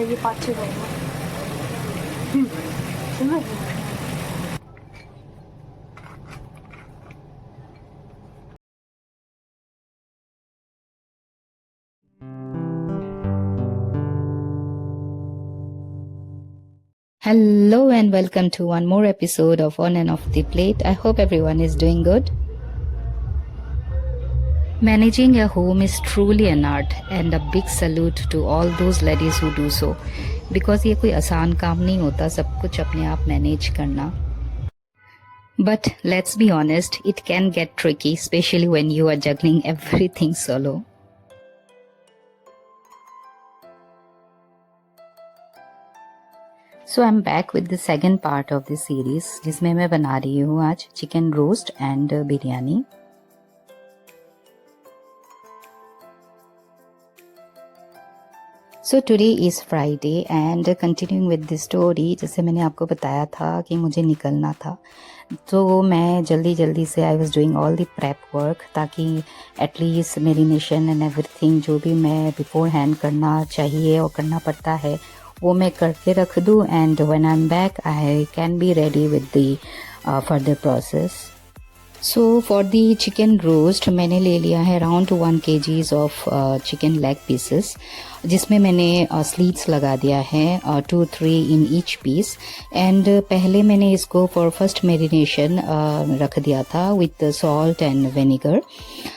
जाएगी 5-6 दिन में। सुन रहे हो? Hello and welcome to one more episode of On and Off the Plate. I hope everyone is doing good. Managing a home is truly an art and a big salute to all those ladies who do so because ये कोई आसान काम नहीं होता सब कुछ अपने आप मैनेज करना. But let's be honest, it can get tricky, especially when you are juggling everything solo. So I'm back with the second part of the series जिसमें मैं बना रही हूँ आज chicken roast and biryani. So today is Friday and continuing with the story, जैसे मैंने आपको बताया था कि मुझे निकलना था तो मैं जल्दी से I was doing all the prep work ताकि at least marination and everything जो भी मैं beforehand करना चाहिए और करना पड़ता है वो मैं करके रख दूँ and when I'm back I can be ready with the further process. So for the chicken roast मैंने ले लिया है around 1 kgs of chicken leg pieces जिसमें मैंने slits लगा दिया है 2-3 in each piece and पहले मैंने इसको for first marination रख दिया था with salt and vinegar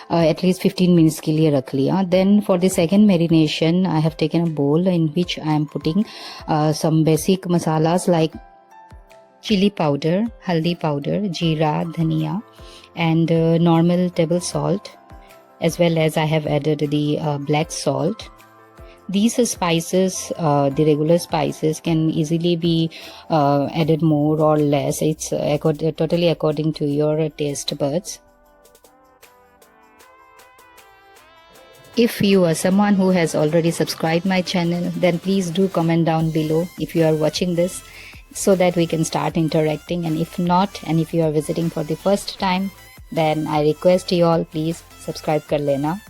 at least 15 minutes के लिए रख लिया. Then for the second marination I have taken a bowl in which I am putting some basic masalas like chili powder, haldi powder, jeera, dhania and normal table salt as well as I have added the black salt. These spices, the regular spices can easily be added more or less. It's totally according to your taste buds. If you are someone who has already subscribed my channel, then please do comment down below if you are watching this so that we can start interacting, and if not and if you are visiting for the first time then I request you all please subscribe kar lena.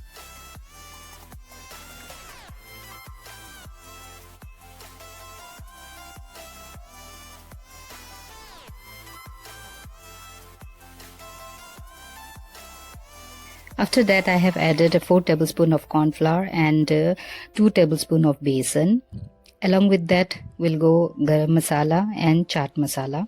After that I have added 4 tablespoons of corn flour and 2 tablespoons of besan. Along with that will go garam masala and chaat masala.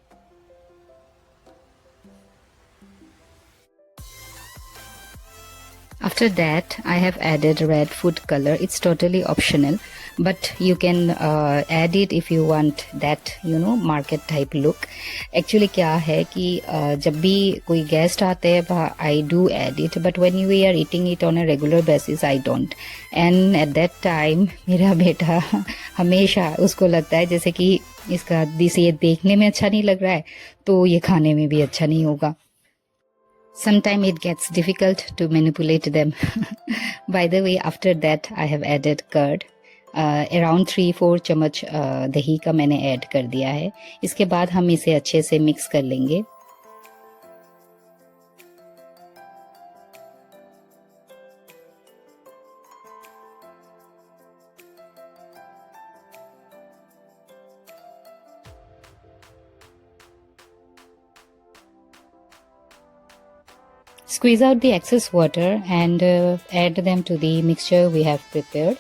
After that I have added red food color. It's totally optional but you can add it if you want that market type look. Actually क्या है कि जब भी कोई guest आते हैं I do add it but when we are eating it on a regular basis I don't. And at that time मेरा बेटा हमेशा उसको लगता है जैसे कि इसका ये देखने में अच्छा नहीं लग रहा है तो ये खाने में भी अच्छा नहीं होगा. Sometimes it gets difficult to manipulate them. By the way, after that I have added curd. Around 3-4 चम्मच दही का मैंने ऐड कर दिया है. इसके बाद हम इसे अच्छे से मिक्स कर लेंगे. Squeeze out the excess water and add them to the mixture we have prepared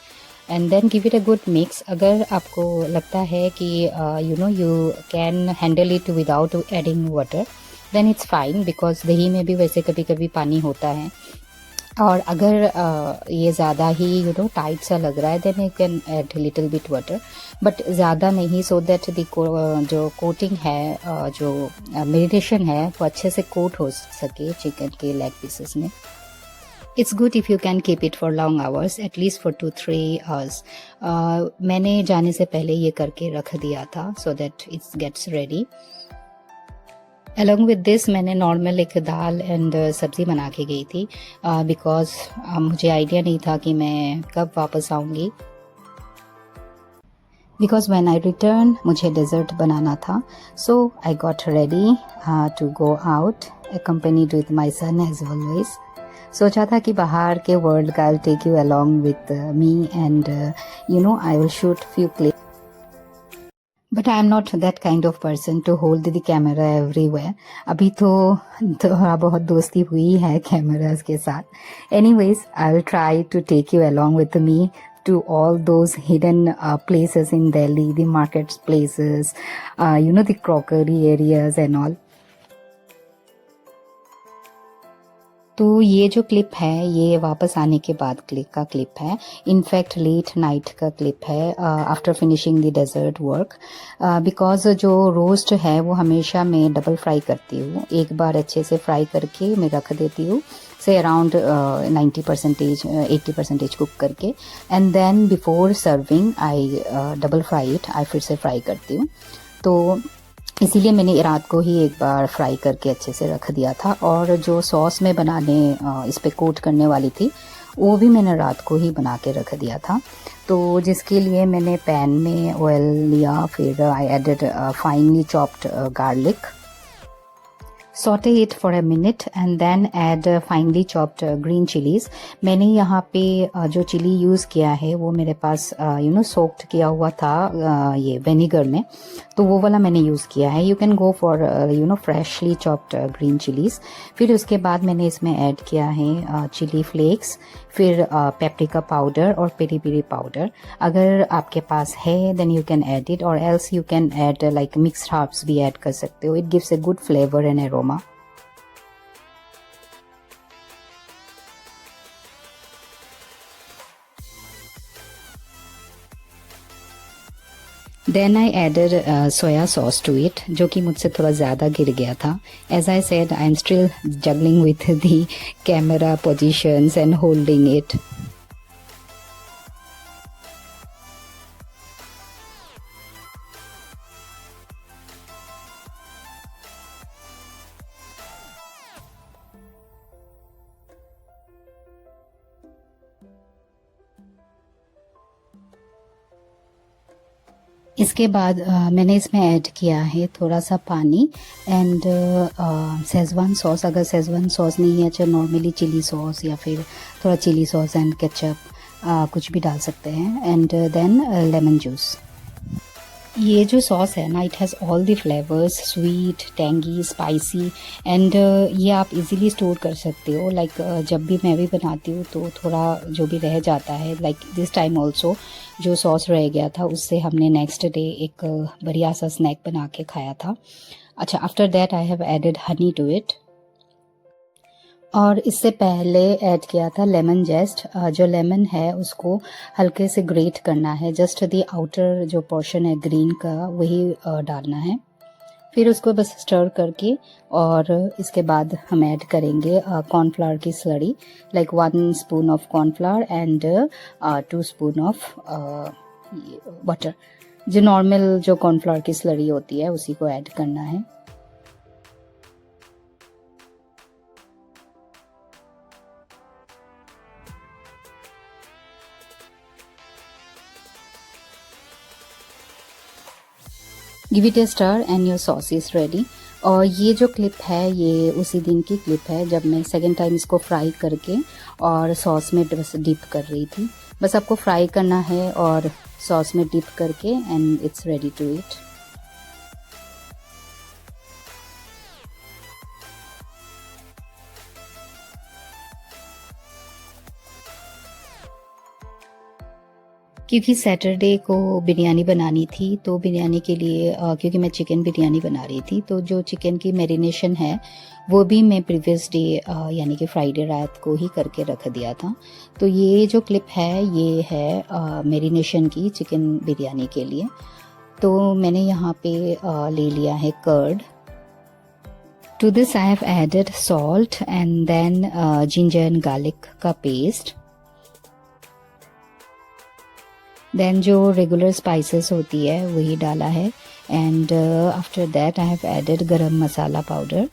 and then give it a good mix. अगर आपको लगता है कि you can handle it without adding water then it's fine because दही में भी वैसे कभी कभी पानी होता है और अगर ये ज़्यादा ही टाइट सा लग रहा है then you can add little bit water but ज़्यादा नहीं so that the जो कोटिंग है जो मेरिनेशन है वो अच्छे से कोट हो सके चिकन के लेग पीसेस में. It's good if you can keep it for long hours, at least for 2-3 hours. मैंने जाने से पहले ये करके रख दिया था so that it gets ready. Along with this मैंने नॉर्मल एक दाल एंड सब्ज़ी बना के गई थी बिकॉज मुझे आइडिया नहीं था कि मैं कब वापस आऊँगी. Because when I returned मुझे डेजर्ट बनाना था so I got ready to go out accompanied with my son as always. सोचा था कि बाहर के वर्ल्ड का I'll take you along with me and I will shoot few clips. But I am not that kind of person to hold the camera everywhere. अभी तो थोड़ा बहुत दोस्ती हुई है कैमरास के साथ. Anyways, I will try to take you along with me to all those hidden places in Delhi, the markets places, the crockery areas and all. तो ये जो क्लिप है ये वापस आने के बाद का क्लिप है. इनफैक्ट लेट नाइट का क्लिप है after finishing the dessert work. Because जो रोस्ट है वो हमेशा मैं डबल फ्राई करती हूँ. एक बार अच्छे से फ्राई करके मैं रख देती हूँ, से अराउंड 90% 80% कुक करके, and then before serving I double fry it. I फिर से फ्राई करती हूँ. तो इसीलिए मैंने रात को ही एक बार फ्राई करके अच्छे से रख दिया था. और जो सॉस में बनाने इस पे कोट करने वाली थी वो भी मैंने रात को ही बना के रख दिया था. तो जिसके लिए मैंने पैन में ऑयल लिया, फिर I added finely chopped garlic, saute it for a minute and then add finely chopped green chillies. मैंने यहाँ पे जो चिली यूज़ किया है वो मेरे पास सोक्ड किया हुआ था ये विनेगर में, तो वो वाला मैंने यूज़ किया है. You can go for freshly chopped green chillies. फिर उसके बाद मैंने इसमें ऐड किया है चिली फ्लेक्स, फिर पेपरिका पाउडर और पेरी पेरी पाउडर. अगर आपके पास है then you can add it, और else you can add like mixed herbs भी ऐड कर सकते हो. It gives a good flavour and aroma. Then I added soya sauce to it, जो कि मुझसे थोड़ा ज़्यादा गिर गया था. As I said, I am still juggling with the camera positions and holding it. इसके बाद मैंने इसमें ऐड किया है थोड़ा सा पानी एंड शेज़वान सॉस. अगर शेज़वान सॉस नहीं है, चाहे नॉर्मली चिली सॉस या फिर थोड़ा चिली सॉस एंड केचप कुछ भी डाल सकते हैं. And then lemon juice. ये जो सॉस है ना, it has all the flavours, sweet, tangy, spicy, and ये आप इजीली स्टोर कर सकते हो. लाइक जब भी मैं भी बनाती हूँ तो थोड़ा जो भी रह जाता है, लाइक दिस टाइम ऑल्सो जो सॉस रह गया था उससे हमने नेक्स्ट डे एक बढ़िया सा स्नैक बना के खाया था. अच्छा, after that I have added honey to it. और इससे पहले ऐड किया था लेमन जेस्ट. जो लेमन है उसको हल्के से ग्रेट करना है, जस्ट द आउटर जो पोर्शन है ग्रीन का वही डालना है. फिर उसको बस स्टर करके, और इसके बाद हम ऐड करेंगे कॉर्नफ्लावर की slurry, like 1 spoon of cornflour and 2 spoon of water. जो नॉर्मल जो कॉर्नफ्लावर की स्लरी होती है उसी को ऐड करना है. Give it a stir and your sauce is ready. और ये जो क्लिप है ये उसी दिन की क्लिप है जब मैं सेकेंड टाइम इसको फ्राई करके और सॉस में बस डिप कर रही थी. बस आपको फ्राई करना है और सॉस में डिप करके, and it's ready to eat. क्योंकि सैटरडे को बिरयानी बनानी थी, तो बिरयानी के लिए क्योंकि मैं चिकन बिरयानी बना रही थी, तो जो चिकन की मैरिनेशन है वो भी मैं प्रीवियस डे यानी कि फ्राइडे रात को ही करके रख दिया था. तो ये जो क्लिप है ये है मैरिनेशन की चिकन बिरयानी के लिए. तो मैंने यहाँ पे ले लिया है curd. To this I have added salt and then ginger and garlic का पेस्ट. देन जो रेगुलर स्पाइसेस होती है वही डाला है. And after that I have added garam masala powder.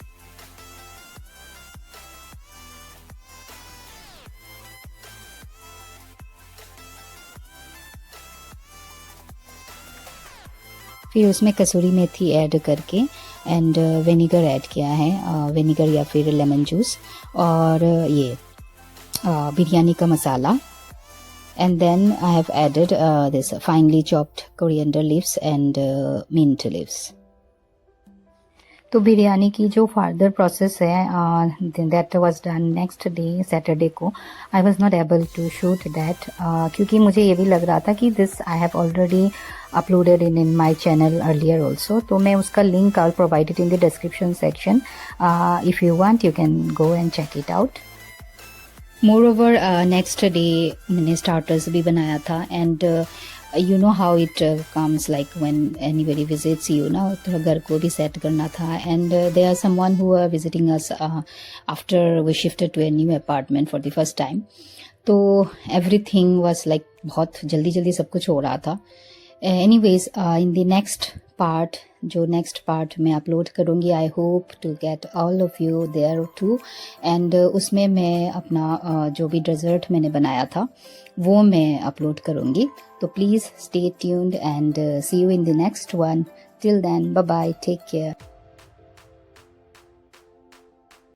फिर उसमें कसूरी मेथी ऐड करके एंड विनेगर ऐड किया है, विनेगर या फिर लेमन जूस, और ये बिरयानी का मसाला. And then I have added this finely chopped coriander leaves and mint leaves. तो बिरयानी की जो फर्दर प्रोसेस है that was done next day Saturday को. I was not able to shoot that क्योंकि मुझे ये भी लग रहा था कि this I have already uploaded in my channel earlier also. तो मैं उसका link I provide it in the description section. If you want you can go and check it out. Moreover next day मैंने starters भी बनाया था. And you know how it comes like when anybody visits you ना, थोड़ा घर को भी set करना था. and there are someone who are visiting us after we shifted to a new apartment for the first time. तो everything was like बहुत जल्दी जल्दी सब कुछ हो रहा था. anyways in the next part, जो नेक्स्ट पार्ट मैं अपलोड करूँगी, I hope to get all of you there too. And उसमें मैं अपना जो भी डेजर्ट मैंने बनाया था वो मैं अपलोड करूँगी. तो please stay tuned and see you in the next one. Till then, bye bye, take care.